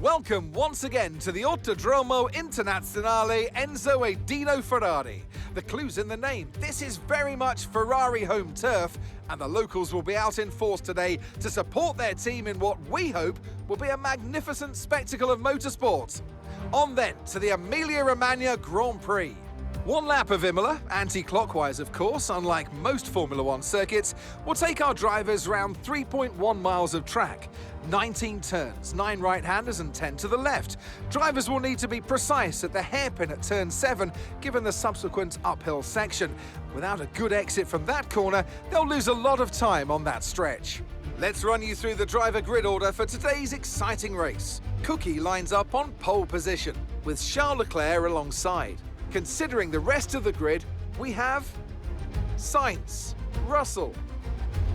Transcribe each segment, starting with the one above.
Welcome once again to the Autodromo Internazionale Enzo e Dino Ferrari. The clue's in the name. This is very much Ferrari home turf, and the locals will be out in force today to support their team in what we hope will be a magnificent spectacle of motorsport. On then to the Emilia-Romagna Grand Prix. One lap of Imola, anti-clockwise of course, unlike most Formula One circuits, will take our drivers around 3.1 miles of track. 19 turns, 9 right-handers and 10 to the left. Drivers will need to be precise at the hairpin at turn 7, given the subsequent uphill section. Without a good exit from that corner, they'll lose a lot of time on that stretch. Let's run you through the driver grid order for today's exciting race. Cookie lines up on pole position, with Charles Leclerc alongside. Considering the rest of the grid, we have Sainz, Russell,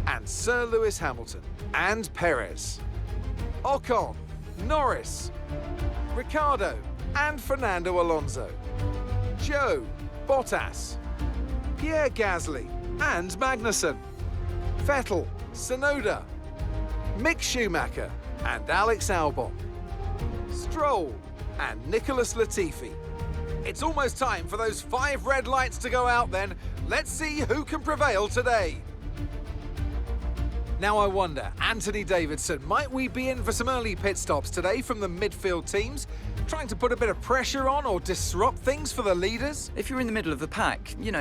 and Sir Lewis Hamilton, and Perez. Ocon, Norris, Ricciardo, and Fernando Alonso. Joe, Bottas, Pierre Gasly, and Magnussen. Vettel, Tsunoda, Mick Schumacher, and Alex Albon. Stroll, and Nicholas Latifi. It's almost time for those 5 red lights to go out then. Let's see who can prevail today. Now I wonder, Anthony Davidson, might we be in for some early pit stops today from the midfield teams? Trying to put a bit of pressure on or disrupt things for the leaders? If you're in the middle of the pack, you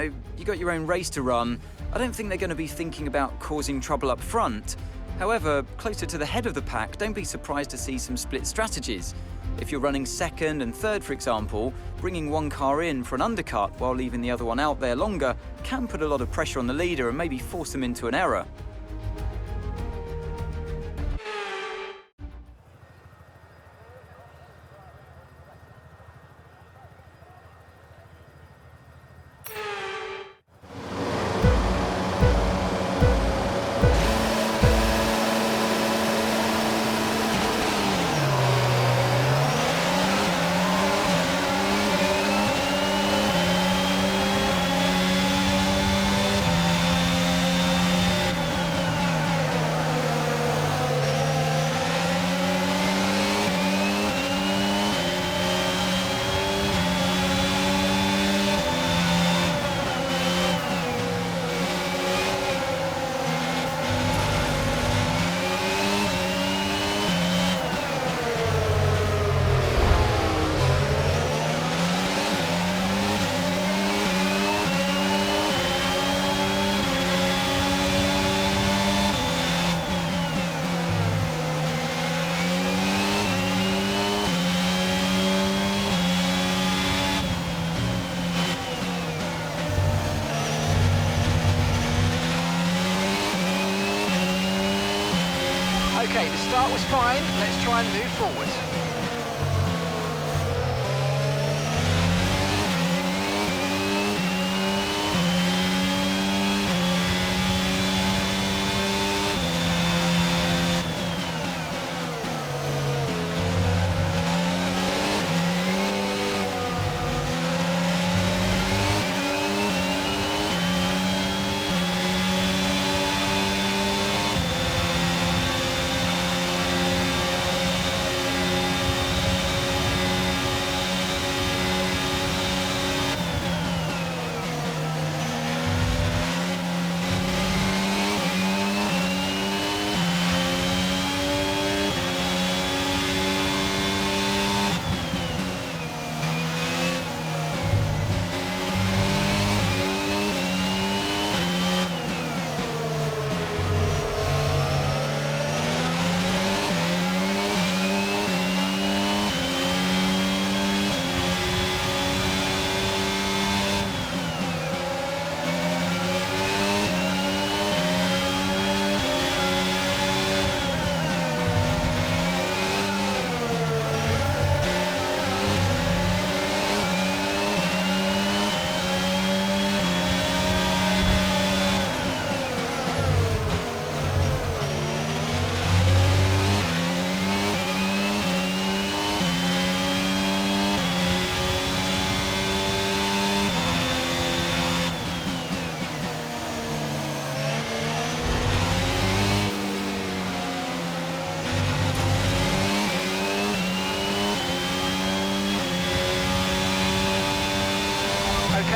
got your own race to run. I don't think they're going to be thinking about causing trouble up front. However, closer to the head of the pack, don't be surprised to see some split strategies. If you're running second and third, for example, bringing one car in for an undercut while leaving the other one out there longer can put a lot of pressure on the leader and maybe force them into an error. Okay, the start was fine. Let's try and move forward.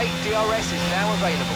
Okay, DRS is now available.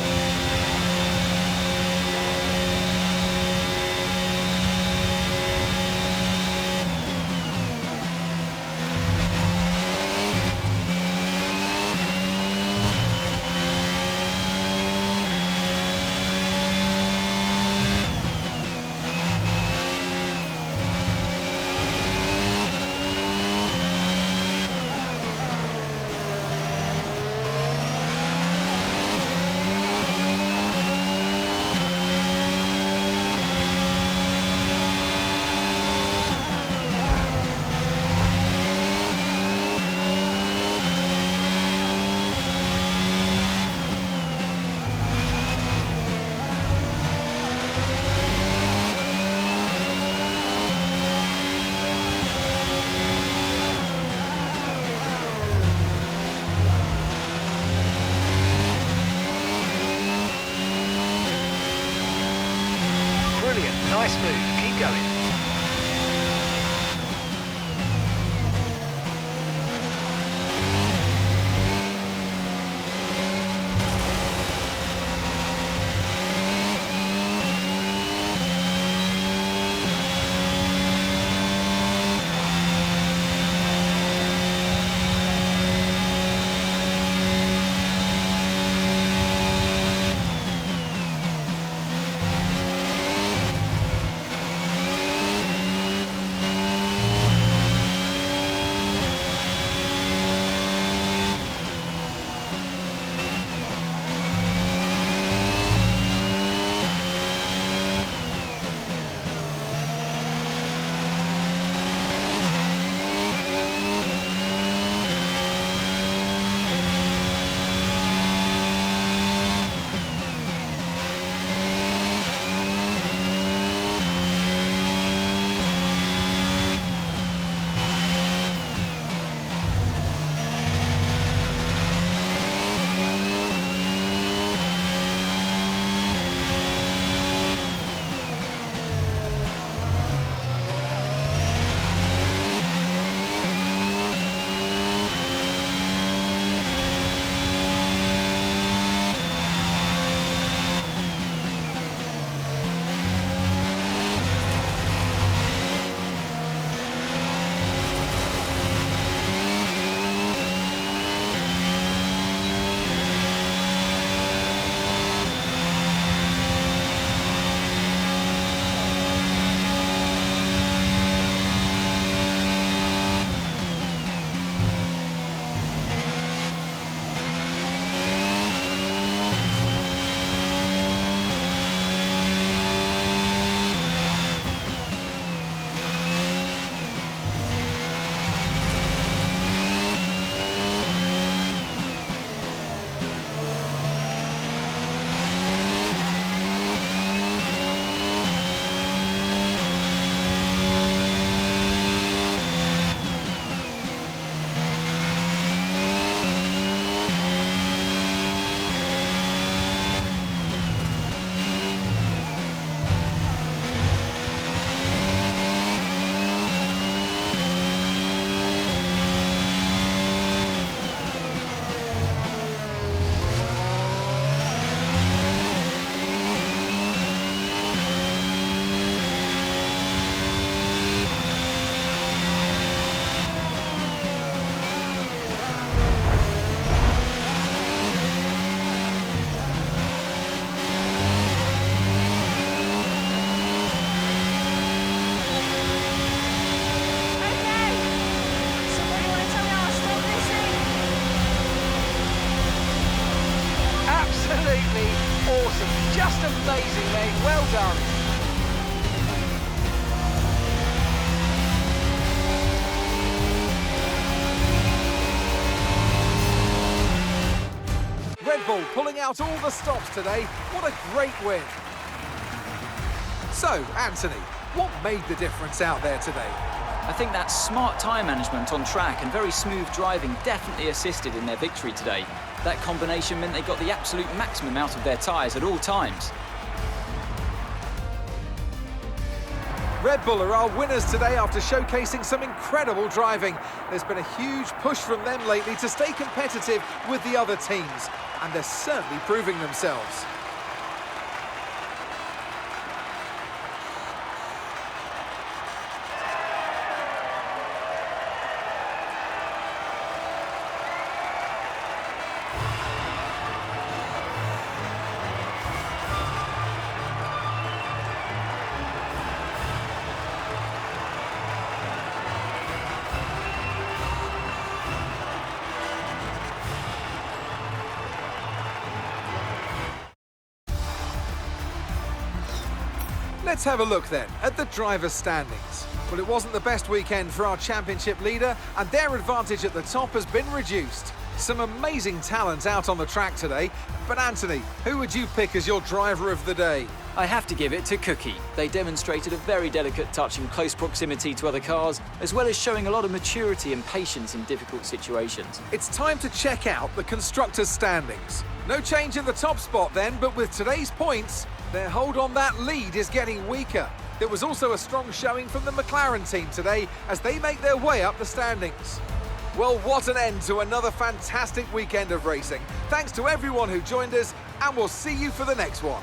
Nice move, keep going. Just amazing, mate. Well done. Red Bull pulling out all the stops today. What a great win. So, Anthony, what made the difference out there today? I think that smart tyre management on track and very smooth driving definitely assisted in their victory today. That combination meant they got the absolute maximum out of their tyres at all times. Red Bull are our winners today after showcasing some incredible driving. There's been a huge push from them lately to stay competitive with the other teams, and they're certainly proving themselves. Let's have a look then at the driver's standings. Well, it wasn't the best weekend for our championship leader, and their advantage at the top has been reduced. Some amazing talent out on the track today, but Anthony, who would you pick as your driver of the day? I have to give it to Cookie. They demonstrated a very delicate touch in close proximity to other cars, as well as showing a lot of maturity and patience in difficult situations. It's time to check out the constructors' standings. No change in the top spot then, but with today's points, their hold on that lead is getting weaker. There was also a strong showing from the McLaren team today as they make their way up the standings. Well, what an end to another fantastic weekend of racing. Thanks to everyone who joined us, and we'll see you for the next one.